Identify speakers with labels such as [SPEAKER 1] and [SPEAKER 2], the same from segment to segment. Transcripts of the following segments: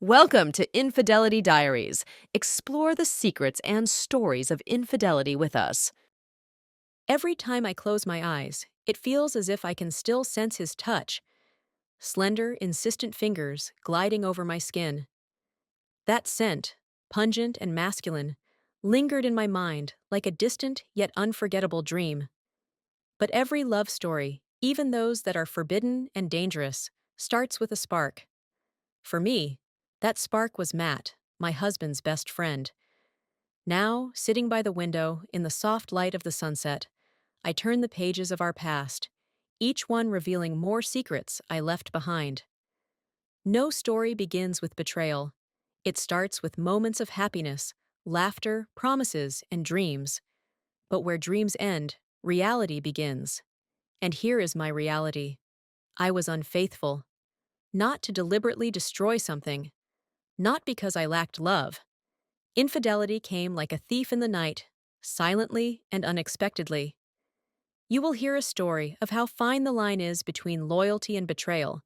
[SPEAKER 1] Welcome to Infidelity Diaries. Explore the secrets and stories of infidelity with us. Every time I close my eyes, it feels as if I can still sense his touch, slender, insistent fingers gliding over my skin. That scent, pungent and masculine, lingered in my mind like a distant yet unforgettable dream. But every love story, even those that are forbidden and dangerous, starts with a spark. For me, that spark was Matt, my husband's best friend. Now, sitting by the window in the soft light of the sunset, I turn the pages of our past, each one revealing more secrets I left behind. No story begins with betrayal. It starts with moments of happiness, laughter, promises, and dreams. But where dreams end, reality begins. And here is my reality. I was unfaithful. Not to deliberately destroy something, not because I lacked love. Infidelity came like a thief in the night, silently and unexpectedly. You will hear a story of how fine the line is between loyalty and betrayal,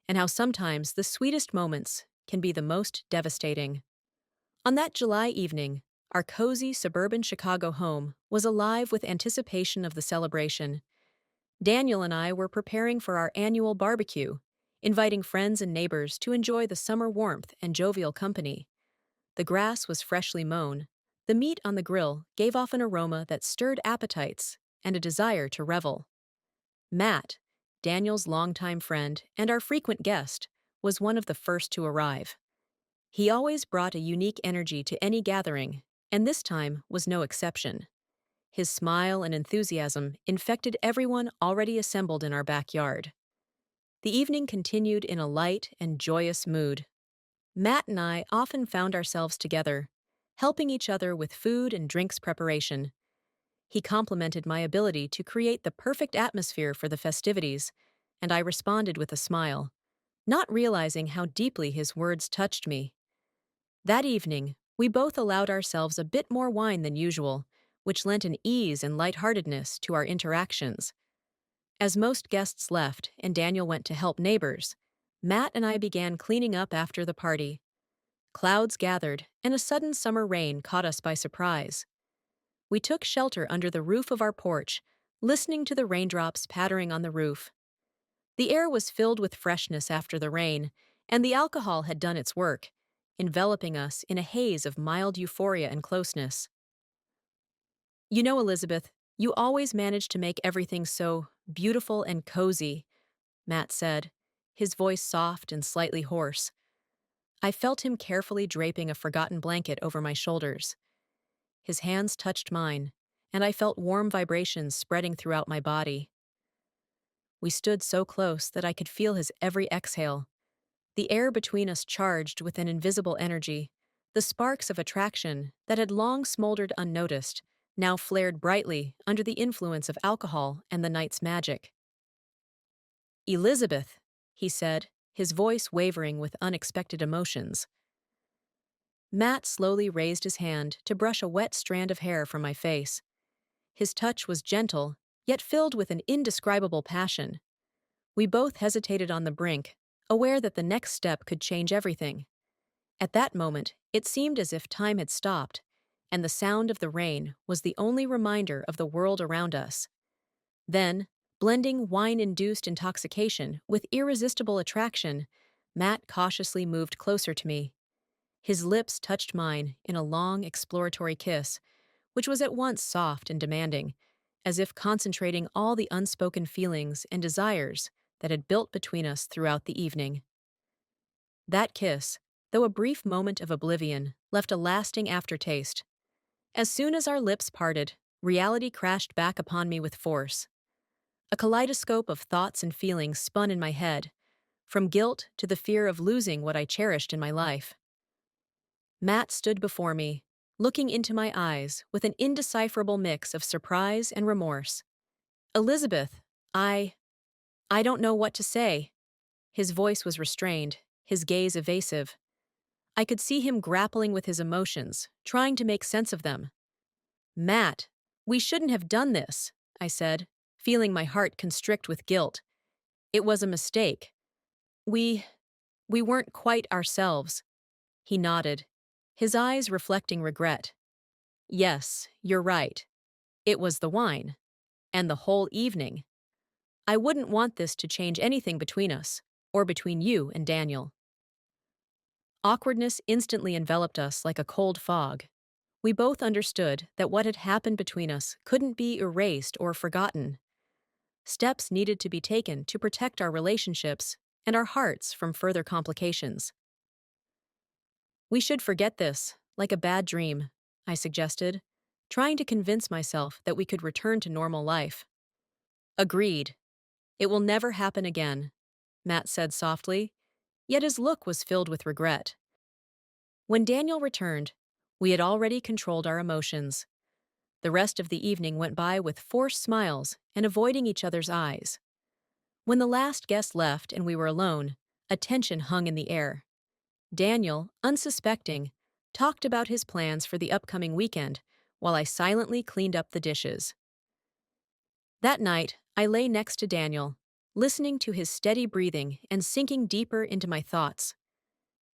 [SPEAKER 1] and how sometimes the sweetest moments can be the most devastating. On that July evening, our cozy suburban Chicago home was alive with anticipation of the celebration. Daniel and I were preparing for our annual barbecue, inviting friends and neighbors to enjoy the summer warmth and jovial company. The grass was freshly mown. The meat on the grill gave off an aroma that stirred appetites and a desire to revel. Matt, Daniel's longtime friend and our frequent guest, was one of the first to arrive. He always brought a unique energy to any gathering, and this time was no exception. His smile and enthusiasm infected everyone already assembled in our backyard. The evening continued in a light and joyous mood. Matt and I often found ourselves together, helping each other with food and drinks preparation. He complimented my ability to create the perfect atmosphere for the festivities, and I responded with a smile, not realizing how deeply his words touched me. That evening, we both allowed ourselves a bit more wine than usual, which lent an ease and lightheartedness to our interactions. As most guests left and Daniel went to help neighbors, Matt and I began cleaning up after the party. Clouds gathered, and a sudden summer rain caught us by surprise. We took shelter under the roof of our porch, listening to the raindrops pattering on the roof. The air was filled with freshness after the rain, and the alcohol had done its work, enveloping us in a haze of mild euphoria and closeness. You know, Elizabeth, you always manage to make everything so beautiful and cozy, Matt said, his voice soft and slightly hoarse. I felt him carefully draping a forgotten blanket over my shoulders. His hands touched mine, and I felt warm vibrations spreading throughout my body. We stood so close that I could feel his every exhale, the air between us charged with an invisible energy. The sparks of attraction that had long smoldered unnoticed now flared brightly under the influence of alcohol and the night's magic. Elizabeth, he said, his voice wavering with unexpected emotions. Matt slowly raised his hand to brush a wet strand of hair from my face. His touch was gentle, yet filled with an indescribable passion. We both hesitated on the brink, aware that the next step could change everything. At that moment, it seemed as if time had stopped, and the sound of the rain was the only reminder of the world around us. Then, blending wine-induced intoxication with irresistible attraction, Matt cautiously moved closer to me. His lips touched mine in a long, exploratory kiss, which was at once soft and demanding, as if concentrating all the unspoken feelings and desires that had built between us throughout the evening. That kiss, though a brief moment of oblivion, left a lasting aftertaste. As soon as our lips parted, reality crashed back upon me with force. A kaleidoscope of thoughts and feelings spun in my head, from guilt to the fear of losing what I cherished in my life. Matt stood before me, looking into my eyes with an indecipherable mix of surprise and remorse. Elizabeth, I don't know what to say. His voice was restrained, his gaze evasive. I could see him grappling with his emotions, trying to make sense of them. Matt, we shouldn't have done this, I said, feeling my heart constrict with guilt. It was a mistake. We weren't quite ourselves. He nodded, his eyes reflecting regret. Yes, you're right. It was the wine. And the whole evening. I wouldn't want this to change anything between us, or between you and Daniel. Awkwardness instantly enveloped us like a cold fog. We both understood that what had happened between us couldn't be erased or forgotten. Steps needed to be taken to protect our relationships and our hearts from further complications. We should forget this, like a bad dream, I suggested, trying to convince myself that we could return to normal life. Agreed. It will never happen again, Matt said softly, yet his look was filled with regret. When Daniel returned, we had already controlled our emotions. The rest of the evening went by with forced smiles and avoiding each other's eyes. When the last guest left and we were alone, a tension hung in the air. Daniel, unsuspecting, talked about his plans for the upcoming weekend while I silently cleaned up the dishes. That night, I lay next to Daniel, listening to his steady breathing and sinking deeper into my thoughts.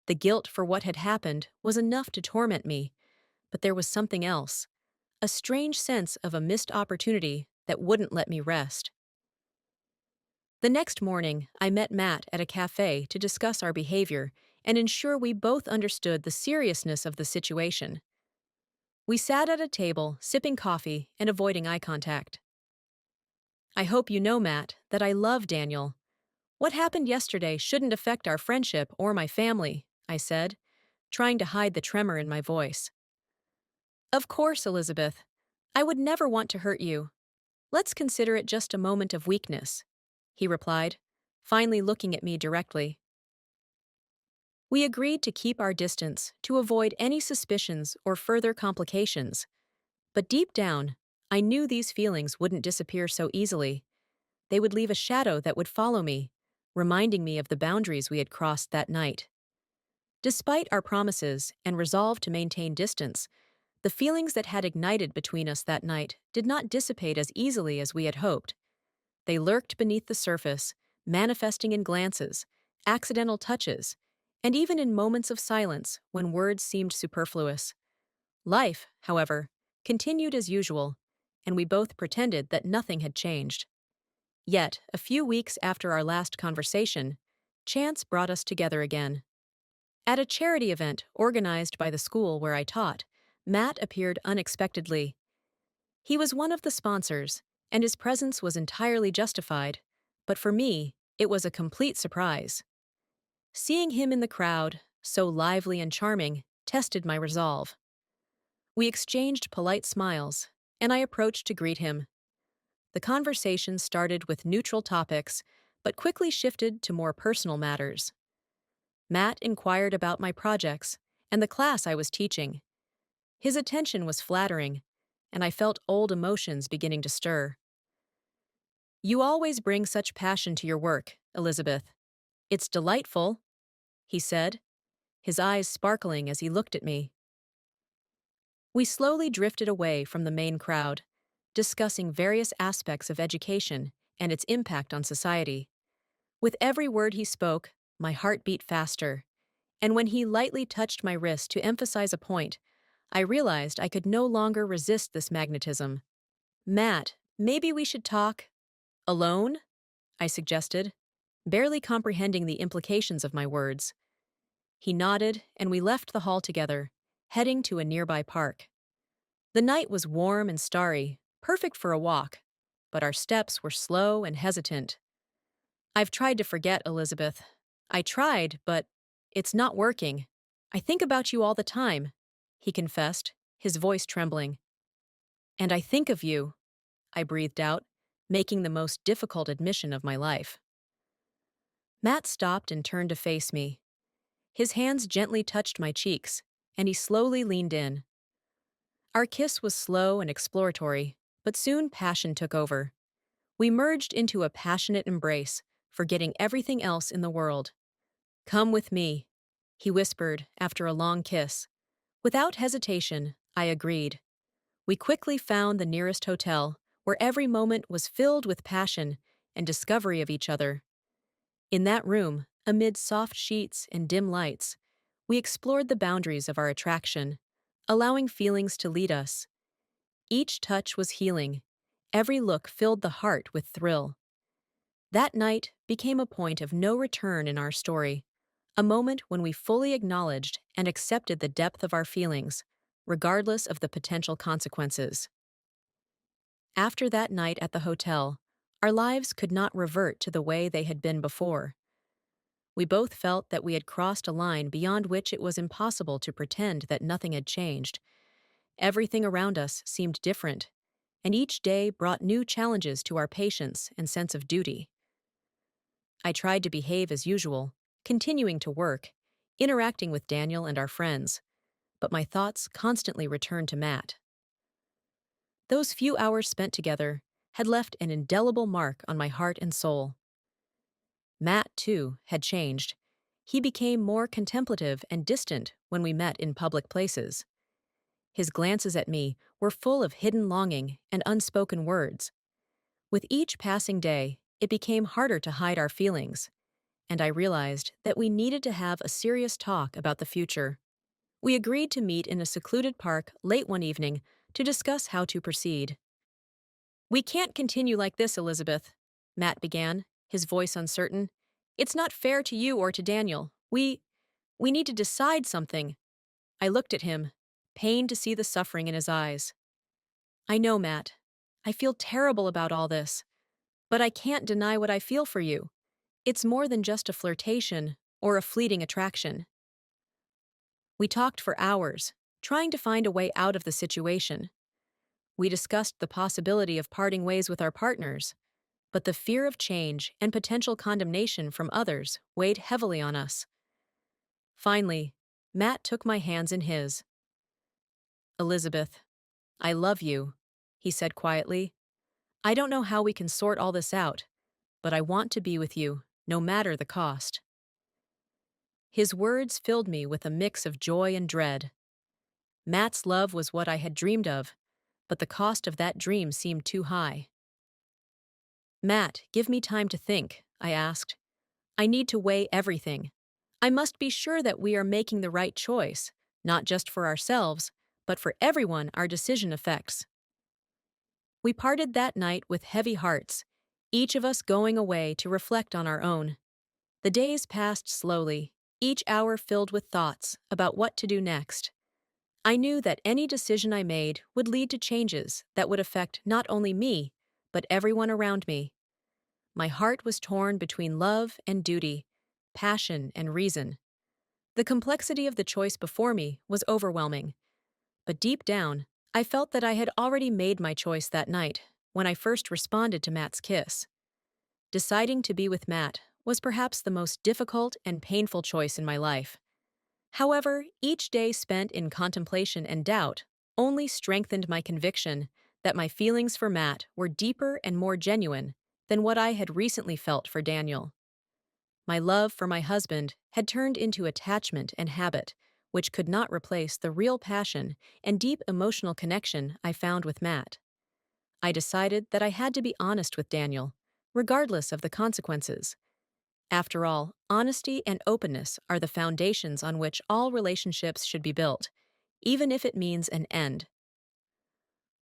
[SPEAKER 1] The guilt for what had happened was enough to torment me, but there was something else, a strange sense of a missed opportunity that wouldn't let me rest. The next morning, I met Matt at a cafe to discuss our behavior and ensure we both understood the seriousness of the situation. We sat at a table, sipping coffee and avoiding eye contact. I hope you know, Matt, that I love Daniel. What happened yesterday shouldn't affect our friendship or my family, I said, trying to hide the tremor in my voice. Of course, Elizabeth. I would never want to hurt you. Let's consider it just a moment of weakness, he replied, finally looking at me directly. We agreed to keep our distance to avoid any suspicions or further complications. But deep down, I knew these feelings wouldn't disappear so easily. They would leave a shadow that would follow me, reminding me of the boundaries we had crossed that night. Despite our promises and resolve to maintain distance, the feelings that had ignited between us that night did not dissipate as easily as we had hoped. They lurked beneath the surface, manifesting in glances, accidental touches, and even in moments of silence when words seemed superfluous. Life, however, continued as usual, and we both pretended that nothing had changed. Yet, a few weeks after our last conversation, chance brought us together again. At a charity event organized by the school where I taught, Matt appeared unexpectedly. He was one of the sponsors, and his presence was entirely justified, but for me, it was a complete surprise. Seeing him in the crowd, so lively and charming, tested my resolve. We exchanged polite smiles, and I approached to greet him. The conversation started with neutral topics, but quickly shifted to more personal matters. Matt inquired about my projects and the class I was teaching. His attention was flattering, and I felt old emotions beginning to stir. You always bring such passion to your work, Elizabeth. It's delightful, he said, his eyes sparkling as he looked at me. We slowly drifted away from the main crowd, discussing various aspects of education and its impact on society. With every word he spoke, my heart beat faster, and when he lightly touched my wrist to emphasize a point, I realized I could no longer resist this magnetism. Matt, maybe we should talk alone? I suggested, barely comprehending the implications of my words. He nodded, and we left the hall together, heading to a nearby park. The night was warm and starry, perfect for a walk, but our steps were slow and hesitant. I've tried to forget, Elizabeth. I tried, but it's not working. I think about you all the time, he confessed, his voice trembling. And I think of you, I breathed out, making the most difficult admission of my life. Matt stopped and turned to face me. His hands gently touched my cheeks, and he slowly leaned in. Our kiss was slow and exploratory, but soon passion took over. We merged into a passionate embrace, forgetting everything else in the world. Come with me, he whispered after a long kiss. Without hesitation, I agreed. We quickly found the nearest hotel, where every moment was filled with passion and discovery of each other. In that room, amid soft sheets and dim lights, We explored the boundaries of our attraction, allowing feelings to lead us. Each touch was healing. Every look filled the heart with thrill. That night became a point of no return in our story, a moment when we fully acknowledged and accepted the depth of our feelings, regardless of the potential consequences. After that night at the hotel, our lives could not revert to the way they had been before. We both felt that we had crossed a line beyond which it was impossible to pretend that nothing had changed. Everything around us seemed different, and each day brought new challenges to our patience and sense of duty. I tried to behave as usual, continuing to work, interacting with Daniel and our friends, but my thoughts constantly returned to Matt. Those few hours spent together had left an indelible mark on my heart and soul. Matt, too, had changed. He became more contemplative and distant when we met in public places. His glances at me were full of hidden longing and unspoken words. With each passing day, it became harder to hide our feelings, and I realized that we needed to have a serious talk about the future. We agreed to meet in a secluded park late one evening to discuss how to proceed. "We can't continue like this, Elizabeth," Matt began, his voice uncertain. "It's not fair to you or to Daniel. We need to decide something." I looked at him, pained to see the suffering in his eyes. "I know, Matt. I feel terrible about all this, but I can't deny what I feel for you. It's more than just a flirtation or a fleeting attraction." We talked for hours, trying to find a way out of the situation. We discussed the possibility of parting ways with our partners, but the fear of change and potential condemnation from others weighed heavily on us. Finally, Matt took my hands in his. "Elizabeth, I love you," he said quietly. "I don't know how we can sort all this out, but I want to be with you, no matter the cost." His words filled me with a mix of joy and dread. Matt's love was what I had dreamed of, but the cost of that dream seemed too high. "Matt, give me time to think," I asked. "I need to weigh everything. I must be sure that we are making the right choice, not just for ourselves, but for everyone our decision affects." We parted that night with heavy hearts, each of us going away to reflect on our own. The days passed slowly, each hour filled with thoughts about what to do next. I knew that any decision I made would lead to changes that would affect not only me, but everyone around me. My heart was torn between love and duty, passion and reason. The complexity of the choice before me was overwhelming, but deep down, I felt that I had already made my choice that night when I first responded to Matt's kiss. Deciding to be with Matt was perhaps the most difficult and painful choice in my life. However, each day spent in contemplation and doubt only strengthened my conviction that my feelings for Matt were deeper and more genuine than what I had recently felt for Daniel. My love for my husband had turned into attachment and habit, which could not replace the real passion and deep emotional connection I found with Matt. I decided that I had to be honest with Daniel, regardless of the consequences. After all, honesty and openness are the foundations on which all relationships should be built, even if it means an end.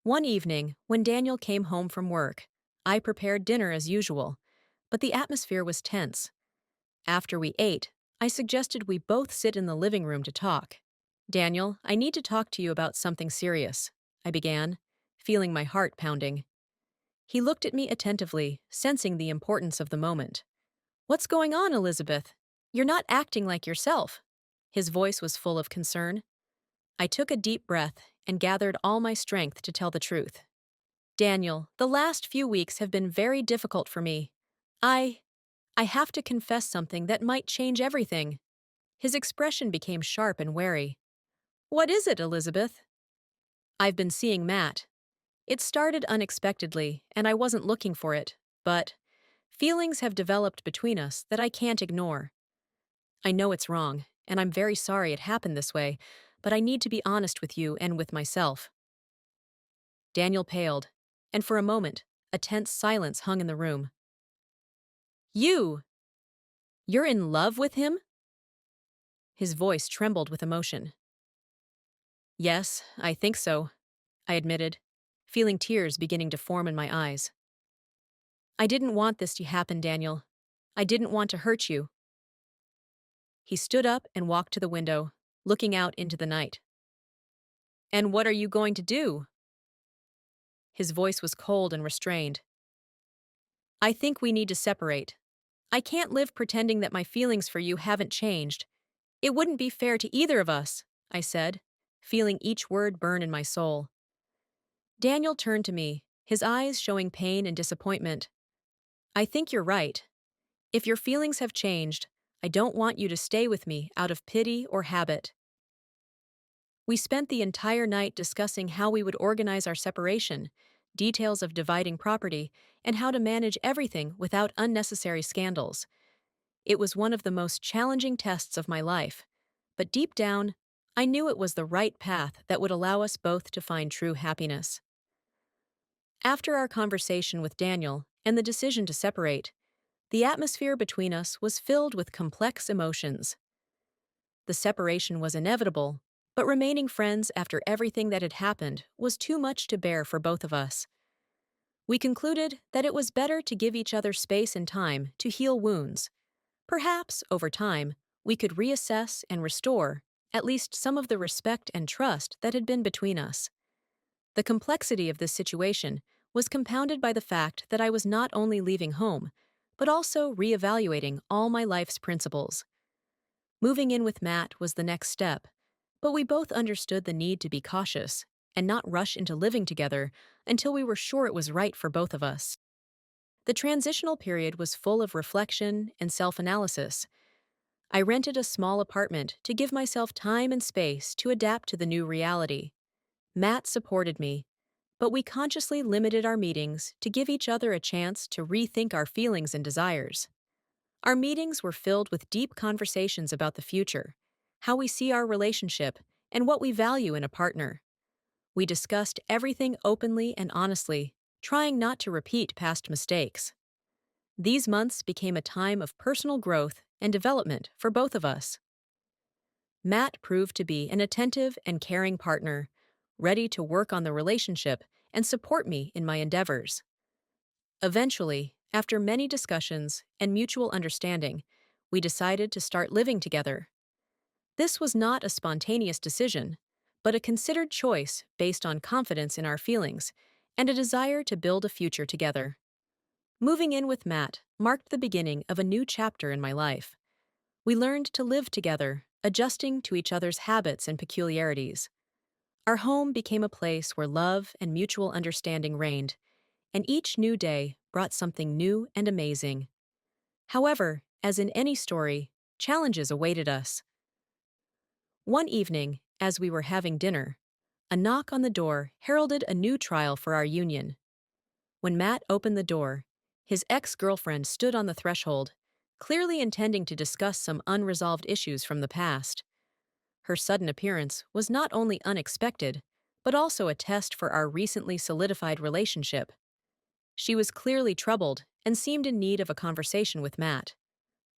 [SPEAKER 1] One evening, when Daniel came home from work, I prepared dinner as usual, but the atmosphere was tense. After we ate, I suggested we both sit in the living room to talk. "Daniel, I need to talk to you about something serious," I began, feeling my heart pounding. He looked at me attentively, sensing the importance of the moment. "What's going on, Elizabeth? You're not acting like yourself." His voice was full of concern. I took a deep breath and gathered all my strength to tell the truth. "Daniel, the last few weeks have been very difficult for me. I I have to confess something that might change everything." His expression became sharp and wary. "What is it, Elizabeth?" "I've been seeing Matt. It started unexpectedly, and I wasn't looking for it, but feelings have developed between us that I can't ignore. I know it's wrong, and I'm very sorry it happened this way, but I need to be honest with you and with myself." Daniel paled, and for a moment, a tense silence hung in the room. "You! You're in love with him?" His voice trembled with emotion. Yes, I think so, I admitted, feeling tears beginning to form in my eyes. I didn't want this to happen, Daniel. I didn't want to hurt you. He stood up and walked to the window, looking out into the night. And what are you going to do? His voice was cold and restrained. I think we need to separate. I can't live pretending that my feelings for you haven't changed. It wouldn't be fair to either of us, I said, feeling each word burn in my soul. Daniel turned to me, his eyes showing pain and disappointment. I think you're right. If your feelings have changed, I don't want you to stay with me out of pity or habit. We spent the entire night discussing how we would organize our separation, details of dividing property, and how to manage everything without unnecessary scandals. It was one of the most challenging tests of my life, but deep down, I knew it was the right path that would allow us both to find true happiness. After our conversation with Daniel and the decision to separate, the atmosphere between us was filled with complex emotions. The separation was inevitable, but remaining friends after everything that had happened was too much to bear for both of us. We concluded that it was better to give each other space and time to heal wounds. Perhaps, over time, we could reassess and restore at least some of the respect and trust that had been between us. The complexity of this situation was compounded by the fact that I was not only leaving home, but also reevaluating all my life's principles. Moving in with Matt was the next step, but we both understood the need to be cautious and not rush into living together until we were sure it was right for both of us. The transitional period was full of reflection and self-analysis. I rented a small apartment to give myself time and space to adapt to the new reality. Matt supported me, but we consciously limited our meetings to give each other a chance to rethink our feelings and desires. Our meetings were filled with deep conversations about the future, how we see our relationship, and what we value in a partner. We discussed everything openly and honestly, trying not to repeat past mistakes. These months became a time of personal growth and development for both of us. Matt proved to be an attentive and caring partner, ready to work on the relationship and support me in my endeavors. Eventually, after many discussions and mutual understanding, we decided to start living together. This was not a spontaneous decision, but a considered choice based on confidence in our feelings and a desire to build a future together. Moving in with Matt marked the beginning of a new chapter in my life. We learned to live together, adjusting to each other's habits and peculiarities. Our home became a place where love and mutual understanding reigned, and each new day brought something new and amazing. However, as in any story, challenges awaited us. One evening, as we were having dinner, a knock on the door heralded a new trial for our union. When Matt opened the door, his ex-girlfriend stood on the threshold, clearly intending to discuss some unresolved issues from the past. Her sudden appearance was not only unexpected, but also a test for our recently solidified relationship. She was clearly troubled and seemed in need of a conversation with Matt.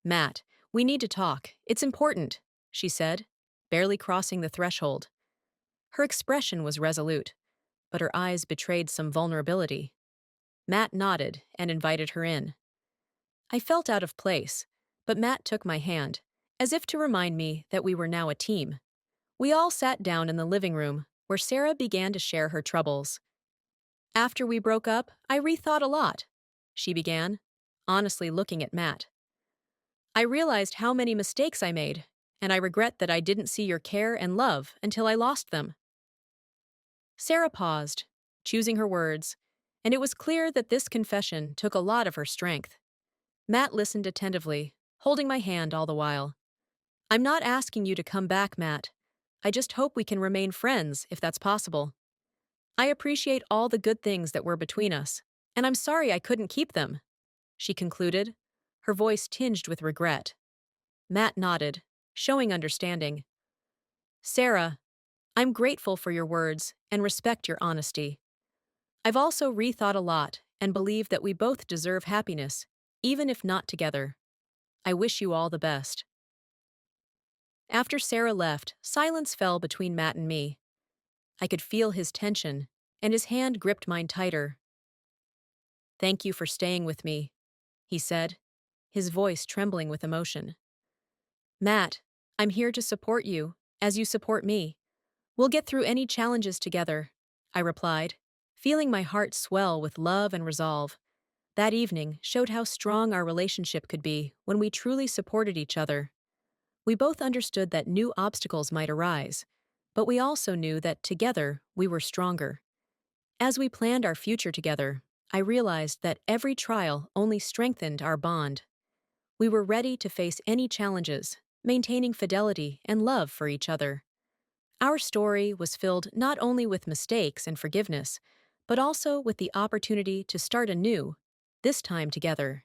[SPEAKER 1] Matt, we need to talk. It's important, she said, barely crossing the threshold. Her expression was resolute, but her eyes betrayed some vulnerability. Matt nodded and invited her in. I felt out of place, but Matt took my hand, as if to remind me that we were now a team. We all sat down in the living room, where Sarah began to share her troubles. After we broke up, I rethought a lot, she began, honestly looking at Matt. I realized how many mistakes I made, and I regret that I didn't see your care and love until I lost them. Sarah paused, choosing her words, and it was clear that this confession took a lot of her strength. Matt listened attentively, holding my hand all the while. I'm not asking you to come back, Matt. I just hope we can remain friends, if that's possible. I appreciate all the good things that were between us, and I'm sorry I couldn't keep them, she concluded, her voice tinged with regret. Matt nodded, showing understanding. Sarah, I'm grateful for your words and respect your honesty. I've also rethought a lot and believe that we both deserve happiness, even if not together. I wish you all the best. After Sarah left, silence fell between Matt and me. I could feel his tension, and his hand gripped mine tighter. "Thank you for staying with me," he said, his voice trembling with emotion. "Matt, I'm here to support you, as you support me. We'll get through any challenges together," I replied, feeling my heart swell with love and resolve. That evening showed how strong our relationship could be when we truly supported each other. We both understood that new obstacles might arise, but we also knew that together we were stronger. As we planned our future together, I realized that every trial only strengthened our bond. We were ready to face any challenges, maintaining fidelity and love for each other. Our story was filled not only with mistakes and forgiveness, but also with the opportunity to start anew, this time together.